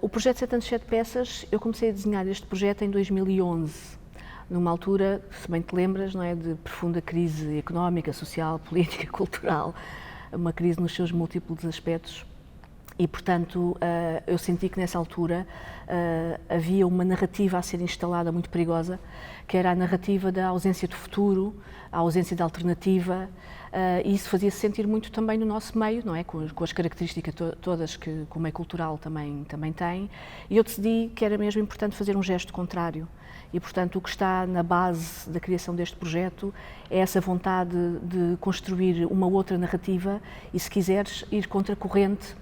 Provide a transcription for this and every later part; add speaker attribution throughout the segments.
Speaker 1: O projeto 7 anos, 7 peças, eu comecei a desenhar este projeto em 2011, numa altura, se bem te lembras, não é, de profunda crise económica, social, política, cultural, uma crise nos seus múltiplos aspectos. E, portanto, eu senti que nessa altura havia uma narrativa a ser instalada muito perigosa, que era a narrativa da ausência de futuro, a ausência de alternativa, e isso fazia-se sentir muito também no nosso meio, não é? Com as características todas que o meio cultural também tem. E eu decidi que era mesmo importante fazer um gesto contrário. E, portanto, o que está na base da criação deste projeto é essa vontade de construir uma outra narrativa e, se quiseres, ir contra a corrente,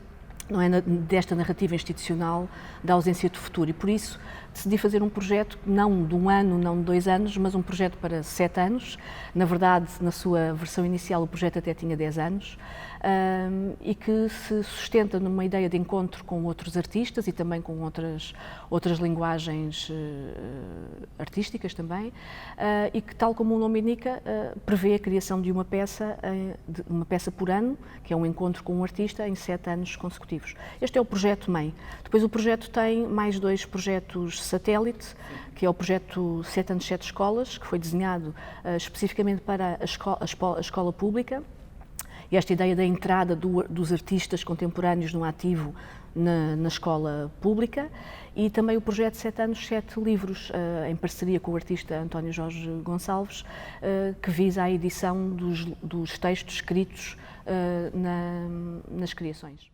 Speaker 1: não é, desta narrativa institucional da ausência de futuro. E por isso decidi fazer um projeto não de um ano, não de 2 anos, mas um projeto para 7 anos. Na verdade, na sua versão inicial, o projeto até tinha 10 anos, e que se sustenta numa ideia de encontro com outros artistas e também com outras linguagens artísticas também, e que, tal como o nome indica, prevê a criação de uma peça por ano, que é um encontro com um artista em 7 anos consecutivos. Este é o projeto mãe. Depois o projeto tem mais 2 projetos satélite, que é o projeto 7 anos, 7 escolas, que foi desenhado especificamente para a escola pública. E esta ideia da entrada dos artistas contemporâneos no ativo na escola pública, e também o projeto 7 anos, 7 livros, em parceria com o artista António Jorge Gonçalves, que visa a edição dos textos escritos nas criações.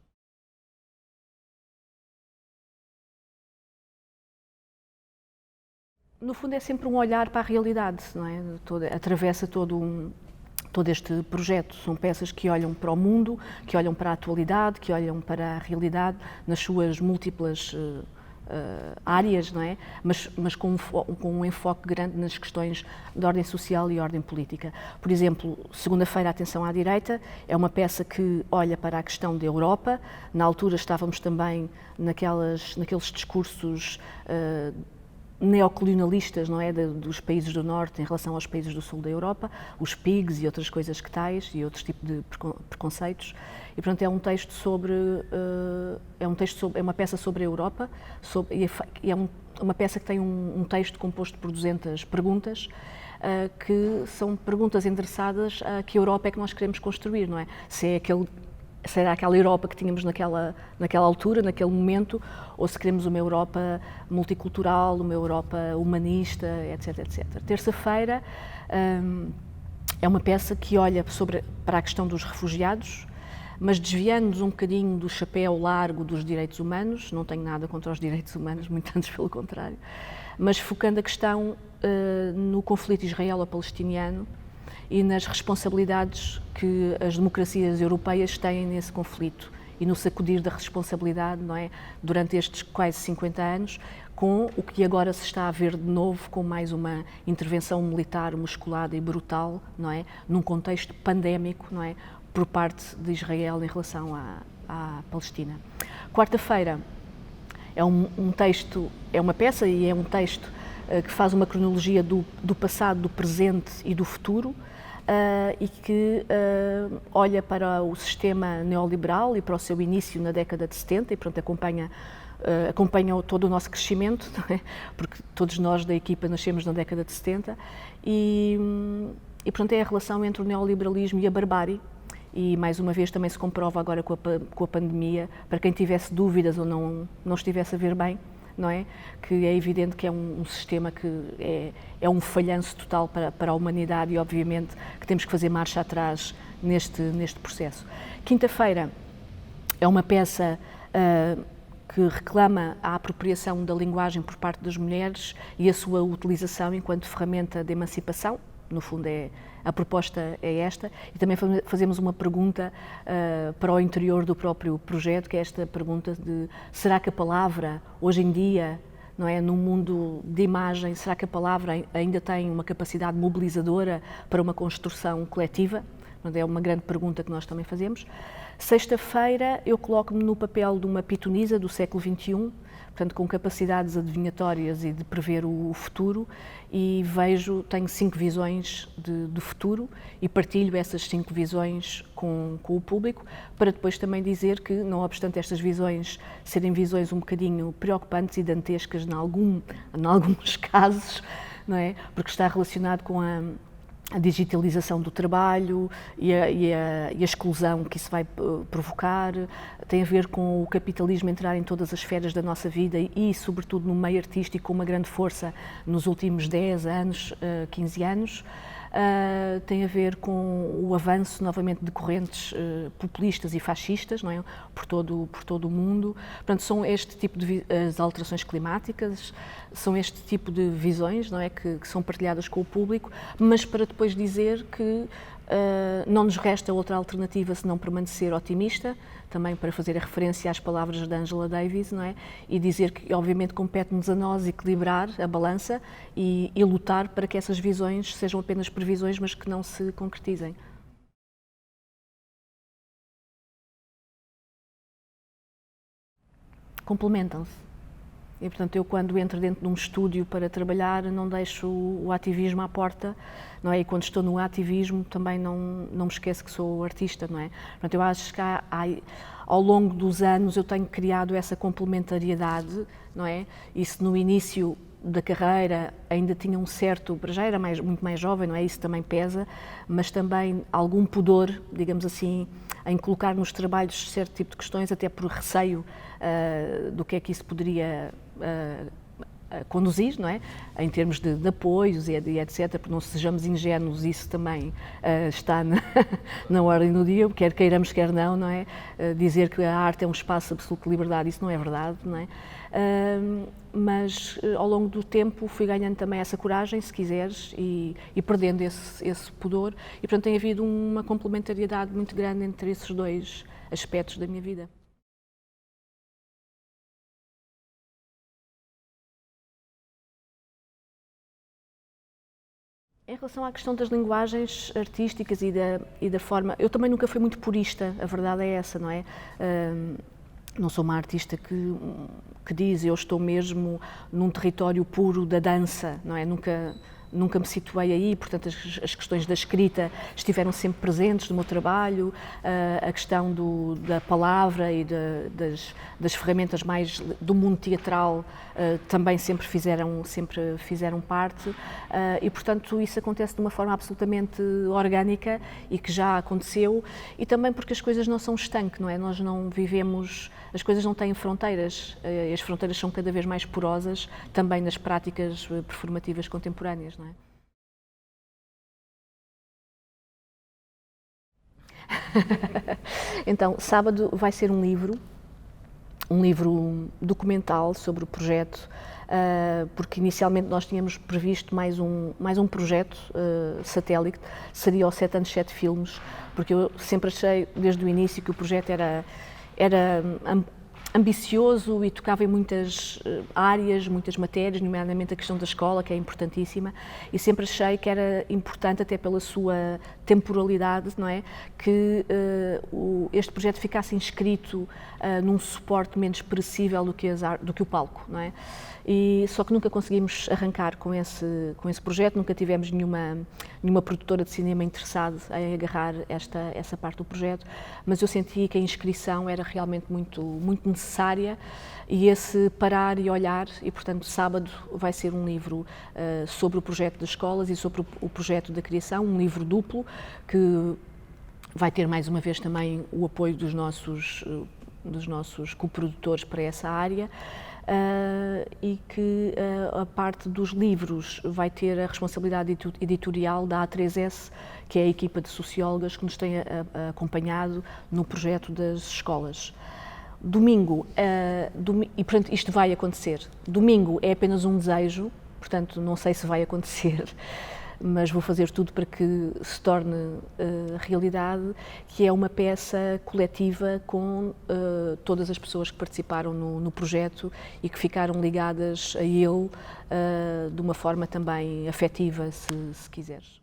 Speaker 1: No fundo é sempre um olhar para a realidade, não é? Atravessa todo este projeto. São peças que olham para o mundo, que olham para a atualidade, que olham para a realidade nas suas múltiplas áreas, não é? Mas com um enfoque grande nas questões de ordem social e ordem política. Por exemplo, Segunda-feira, Atenção à Direita, é uma peça que olha para a questão da Europa. Na altura estávamos também naqueles discursos neocolonialistas, não é, dos países do Norte em relação aos países do Sul da Europa, os PIGs e outras coisas que tais, e outros tipos de preconceitos. E, portanto, é uma peça sobre a Europa, e é uma peça que tem um texto composto por 200 perguntas, que são perguntas endereçadas a que Europa é que nós queremos construir, não é? Será aquela Europa que tínhamos naquela altura, naquele momento, ou se queremos uma Europa multicultural, uma Europa humanista, etc, etc. Terça-feira é uma peça que olha para a questão dos refugiados, mas desviando-nos um bocadinho do chapéu largo dos direitos humanos. Não tenho nada contra os direitos humanos, muito antes pelo contrário, mas focando a questão no conflito israelo-palestiniano e nas responsabilidades que as democracias europeias têm nesse conflito e no sacudir da responsabilidade, não é, durante estes quase 50 anos, com o que agora se está a ver de novo, com mais uma intervenção militar musculada e brutal, não é, num contexto pandémico, não é, por parte de Israel em relação à Palestina. Quarta-feira é uma peça e é um texto que faz uma cronologia do passado, do presente e do futuro, e que olha para o sistema neoliberal e para o seu início na década de 70 e, portanto, acompanha todo o nosso crescimento, não é? Porque todos nós da equipa nascemos na década de 70 e, portanto, é a relação entre o neoliberalismo e a barbárie. E, mais uma vez, também se comprova agora com a pandemia, para quem tivesse dúvidas ou não estivesse a ver bem, não é? Que é evidente que é um sistema que é um falhanço total para a humanidade e, obviamente, que temos que fazer marcha atrás neste processo. Quinta-feira é uma peça que reclama a apropriação da linguagem por parte das mulheres e a sua utilização enquanto ferramenta de emancipação. No fundo, a proposta é esta, e também fazemos uma pergunta para o interior do próprio projeto, que é esta pergunta de: será que a palavra, hoje em dia, não é, num mundo de imagem, será que a palavra ainda tem uma capacidade mobilizadora para uma construção coletiva? É uma grande pergunta que nós também fazemos. Sexta-feira eu coloco-me no papel de uma pitonisa do século XXI, portanto com capacidades adivinhatórias e de prever o futuro, e tenho 5 visões do futuro e partilho essas 5 visões com o público, para depois também dizer que, não obstante estas visões serem visões um bocadinho preocupantes e dantescas em alguns casos, não é? Porque está relacionado com a digitalização do trabalho e a exclusão que isso vai provocar, tem a ver com o capitalismo entrar em todas as esferas da nossa vida e sobretudo, no meio artístico, com uma grande força nos últimos 10 anos, 15 anos. Tem a ver com o avanço, novamente, de correntes populistas e fascistas, não é? por todo o mundo. Portanto, são este tipo de as alterações climáticas, são este tipo de visões, não é? que são partilhadas com o público, mas para depois dizer que não nos resta outra alternativa senão permanecer otimista, também para fazer a referência às palavras de Angela Davis, não é? E dizer que, obviamente, compete-nos a nós equilibrar a balança e lutar para que essas visões sejam apenas previsões, mas que não se concretizem. Complementam-se. E, portanto, eu quando entro dentro de um estúdio para trabalhar, não deixo o ativismo à porta, não é? E quando estou no ativismo também não me esqueço que sou artista, não é? Portanto, eu acho que ao longo dos anos eu tenho criado essa complementariedade, não é? E se no início da carreira ainda tinha um certo, para já era muito mais jovem, não é? Isso também pesa, mas também algum pudor, digamos assim, em colocar nos trabalhos certo tipo de questões, até por receio do que é que isso poderia conduzir, não é? Em termos de apoios e etc, porque não sejamos ingênuos, isso também está na ordem do dia, quer queiramos, quer não é? Dizer que a arte é um espaço absoluto de liberdade, isso não é verdade, não é? Mas ao longo do tempo fui ganhando também essa coragem, se quiseres, e perdendo esse pudor, e portanto tem havido uma complementariedade muito grande entre esses dois aspectos da minha vida. Em relação à questão das linguagens artísticas e da forma, eu também nunca fui muito purista, a verdade é essa, não é? Não sou uma artista que diz eu estou mesmo num território puro da dança, não é? Nunca me situei aí, portanto as questões da escrita estiveram sempre presentes no meu trabalho, a questão da palavra e das ferramentas mais do mundo teatral também sempre fizeram parte, e portanto isso acontece de uma forma absolutamente orgânica e que já aconteceu, e também porque as coisas não são estanque, não é? Nós não vivemos, as coisas não têm fronteiras, as fronteiras são cada vez mais porosas também nas práticas performativas contemporâneas, não é? Então, sábado vai ser um livro documental sobre o projeto, porque inicialmente nós tínhamos previsto mais um projeto satélite, seria o 7 anos 7 filmes, porque eu sempre achei desde o início que o projeto era ambicioso e tocava em muitas áreas, muitas matérias, nomeadamente a questão da escola, que é importantíssima, e sempre achei que era importante, até pela sua temporalidade, não é, que este projeto ficasse inscrito num suporte menos perecível do que o palco, não é? E só que nunca conseguimos arrancar com esse projeto, nunca tivemos nenhuma produtora de cinema interessada em agarrar essa parte do projeto, mas eu senti que a inscrição era realmente muito necessária, e esse parar e olhar, e portanto sábado vai ser um livro sobre o projeto das escolas e sobre o projeto da criação, um livro duplo que vai ter mais uma vez também o apoio dos nossos coprodutores para essa área. E que a parte dos livros vai ter a responsabilidade editorial da A3S, que é a equipa de sociólogas que nos tem acompanhado no projeto das escolas. Domingo, e portanto isto vai acontecer. Domingo é apenas um desejo, portanto não sei se vai acontecer, mas vou fazer tudo para que se torne realidade, que é uma peça coletiva com todas as pessoas que participaram no projeto e que ficaram ligadas a ele de uma forma também afetiva, se quiseres.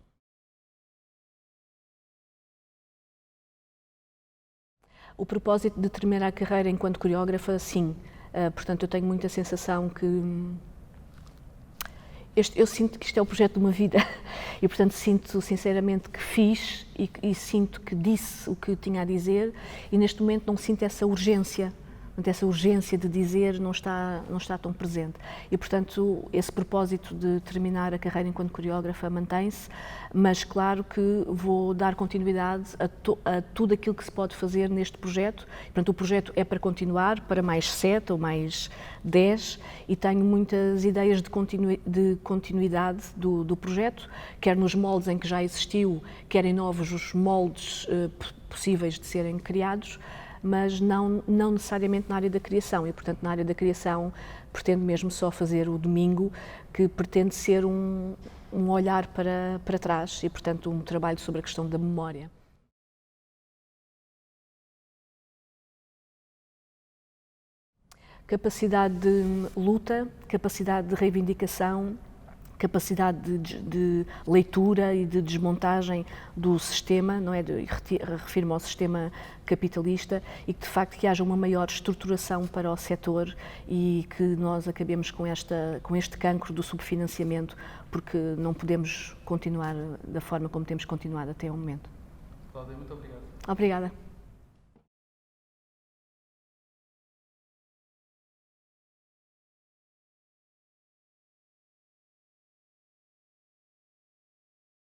Speaker 1: O propósito de terminar a carreira enquanto coreógrafa, sim. Portanto, eu tenho muita sensação que eu sinto que isto é o projeto de uma vida e, portanto, sinto sinceramente que fiz e sinto que disse o que tinha a dizer e neste momento não sinto essa urgência. Essa urgência de dizer não está tão presente. E, portanto, esse propósito de terminar a carreira enquanto coreógrafa mantém-se, mas claro que vou dar continuidade a tudo aquilo que se pode fazer neste projeto. Portanto, o projeto é para continuar, para mais 7 ou mais 10, e tenho muitas ideias de continuidade do projeto, quer nos moldes em que já existiu, quer em novos os moldes possíveis de serem criados, mas não necessariamente na área da criação e, portanto, na área da criação pretendo mesmo só fazer o domingo, que pretende ser um olhar para trás e, portanto, um trabalho sobre a questão da memória. Capacidade de luta, capacidade de reivindicação, capacidade de leitura e de desmontagem do sistema, não é? Refiro-me ao sistema capitalista e que de facto que haja uma maior estruturação para o setor e que nós acabemos com este cancro do subfinanciamento, porque não podemos continuar da forma como temos continuado até o momento.
Speaker 2: Cláudia, muito obrigado.
Speaker 1: Obrigada.